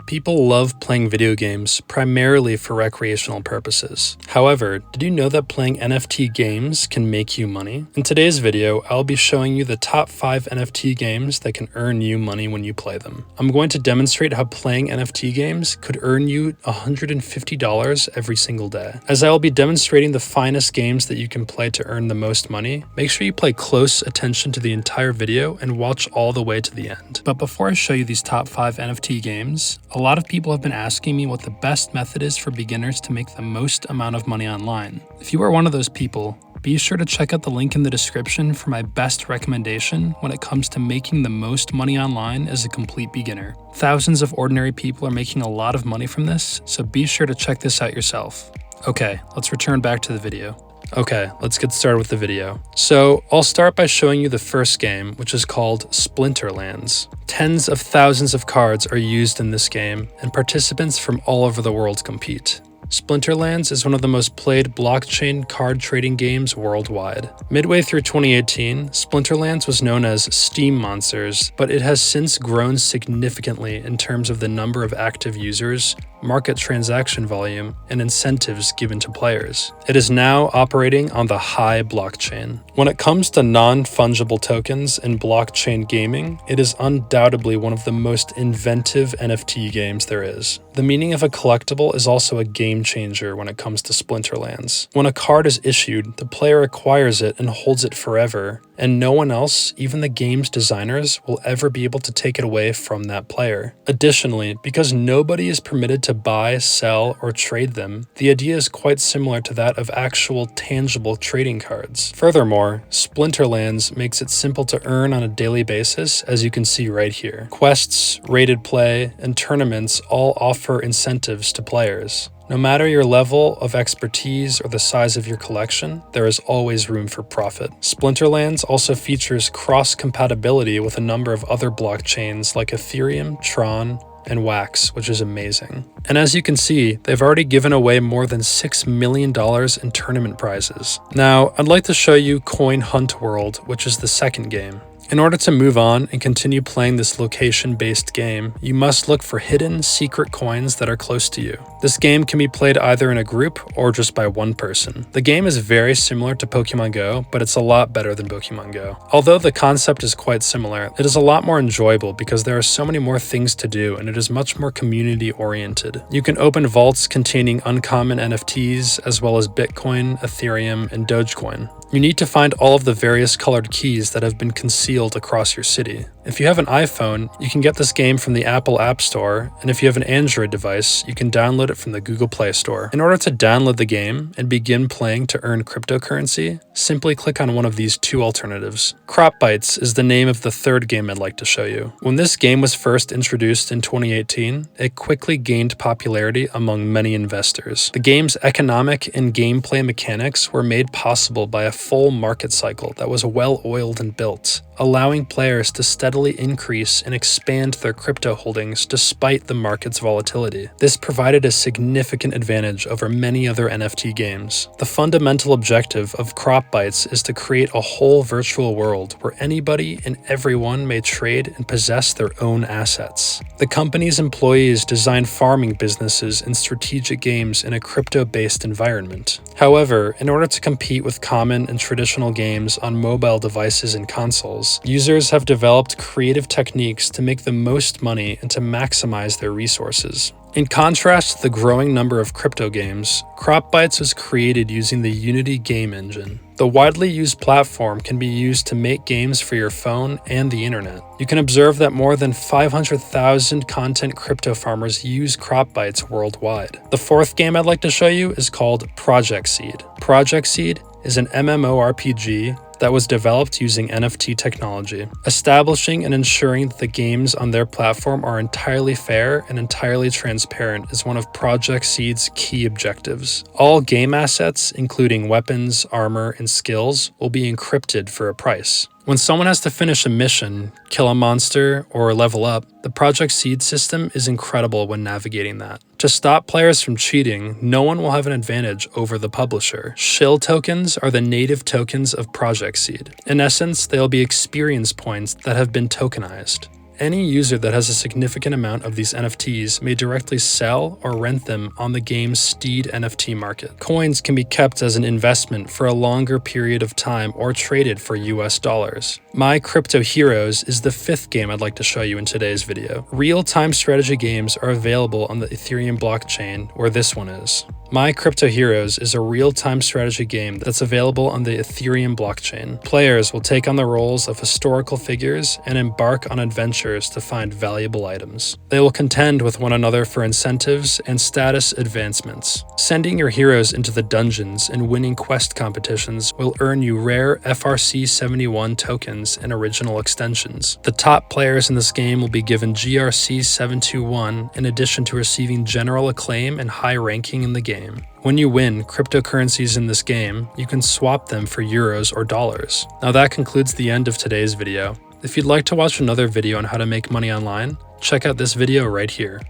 People love playing video games primarily for recreational purposes. However, did you know that playing NFT games can make you money? In today's video, I'll be showing you the top 5 NFT games that can earn you money when you play them. I'm going to demonstrate how playing NFT games could earn you $150 every single day. As I will be demonstrating the finest games that you can play to earn the most money, make sure you pay close attention to the entire video and watch all the way to the end. But before I show you these top 5 NFT games, a lot of people have been asking me what the best method is for beginners to make the most amount of money online. If you are one of those people, be sure to check out the link in the description for my best recommendation when it comes to making the most money online as a complete beginner. Thousands of ordinary people are making a lot of money from this, so be sure to check this out yourself. Okay, let's return back to the video. Okay, let's get started with the video. So, I'll start by showing you the first game, which is called Splinterlands. Tens of thousands of cards are used in this game, and participants from all over the world compete. Splinterlands is one of the most played blockchain card trading games worldwide. Midway through 2018, Splinterlands was known as Steam Monsters, but it has since grown significantly in terms of the number of active users, market transaction volume, and incentives given to players. It is now operating on the High blockchain. When it comes to non-fungible tokens in blockchain gaming, it is undoubtedly one of the most inventive NFT games there is. The meaning of a collectible is also a game changer when it comes to Splinterlands. When a card is issued, the player acquires it and holds it forever, and no one else, even the game's designers, will ever be able to take it away from that player. Additionally, because nobody is permitted to buy, sell, or trade them, the idea is quite similar to that of actual tangible trading cards. Furthermore, Splinterlands makes it simple to earn on a daily basis, as you can see right here. Quests, rated play, and tournaments all offer incentives to players. No matter your level of expertise or the size of your collection, there is always room for profit. Splinterlands also features cross-compatibility with a number of other blockchains like Ethereum, Tron, and Wax, which is amazing. And as you can see, they've already given away more than $6 million in tournament prizes. Now, I'd like to show you Coin Hunt World, which is the second game. In order to move on and continue playing this location-based game, you must look for hidden, secret coins that are close to you. This game can be played either in a group or just by one person. The game is very similar to Pokemon Go, but it's a lot better than Pokemon Go. Although the concept is quite similar, it is a lot more enjoyable because there are so many more things to do and it is much more community-oriented. You can open vaults containing uncommon NFTs as well as Bitcoin, Ethereum, and Dogecoin. You need to find all of the various colored keys that have been concealed across your city. If you have an iPhone, you can get this game from the Apple App Store, and if you have an Android device, you can download it from the Google Play Store. In order to download the game and begin playing to earn cryptocurrency, simply click on one of these two alternatives. Cropbites is the name of the third game I'd like to show you. When this game was first introduced in 2018, it quickly gained popularity among many investors. The game's economic and gameplay mechanics were made possible by a full market cycle that was well-oiled and built, allowing players to steadily increase and expand their crypto holdings despite the market's volatility. This provided a significant advantage over many other NFT games. The fundamental objective of Cropbites is to create a whole virtual world where anybody and everyone may trade and possess their own assets. The company's employees design farming businesses and strategic games in a crypto-based environment. However, in order to compete with common and traditional games on mobile devices and consoles, users have developed creative techniques to make the most money and to maximize their resources. In contrast to the growing number of crypto games, Cropbites was created using the Unity game engine. The widely used platform can be used to make games for your phone and the internet. You can observe that more than 500,000 content crypto farmers use Cropbites worldwide. The fourth game I'd like to show you is called Project Seed. Project Seed is an MMORPG that was developed using NFT technology. Establishing and ensuring that the games on their platform are entirely fair and entirely transparent is one of Project Seed's key objectives. All game assets, including weapons, armor, and skills, will be encrypted for a price. When someone has to finish a mission, kill a monster, or level up, the Project Seed system is incredible when navigating that. To stop players from cheating, no one will have an advantage over the publisher. Shill tokens are the native tokens of Project Seed. In essence, they'll be experience points that have been tokenized. Any user that has a significant amount of these NFTs may directly sell or rent them on the game's Steed NFT market. Coins can be kept as an investment for a longer period of time or traded for US dollars. My Crypto Heroes is the fifth game I'd like to show you in today's video. Real-time strategy games are available on the Ethereum blockchain, where this one is. My Crypto Heroes is a real-time strategy game that's available on the Ethereum blockchain. Players will take on the roles of historical figures and embark on adventures to find valuable items. They will contend with one another for incentives and status advancements. Sending your heroes into the dungeons and winning quest competitions will earn you rare FRC71 tokens and original extensions. The top players in this game will be given GRC721 in addition to receiving general acclaim and high ranking in the game. When you win cryptocurrencies in this game, you can swap them for euros or dollars. Now that concludes the end of today's video. If you'd like to watch another video on how to make money online, check out this video right here.